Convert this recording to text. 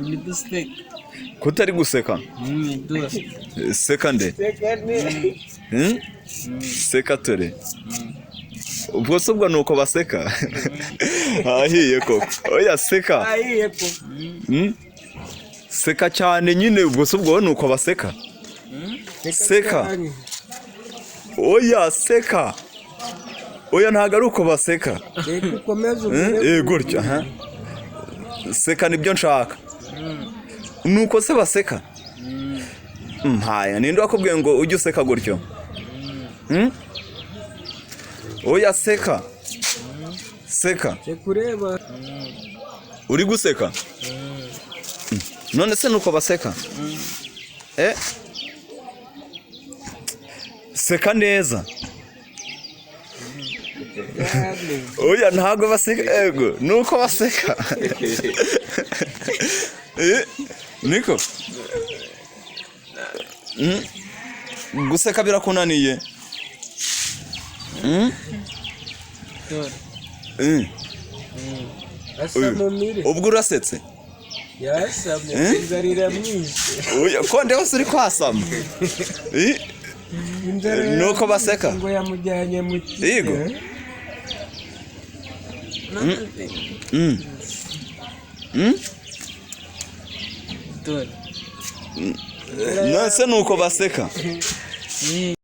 Ni duseka. Kutari guseka seka nde seka tore ubwo se ubwo nuko baseka ahiye koko oya seka seka cyane nyine ubwo se ubwo nuko baseka seka oya seka oya ntago ari uko baseka gutya seka nibyo nshaka nuko se baseka mpaya ninde wakubwiye ngo ujye useka gutyo oya seka seka kureba uri guseka none se nuko baseka seka neza oya ntago baseka ego nuko baseka niko guseka birakunaniye ubwo urasetse yasamye inzara mwinshi oya ko ndeho uri kwasama nuko baseka ngo yamujyanye mu yego nase nuko baseka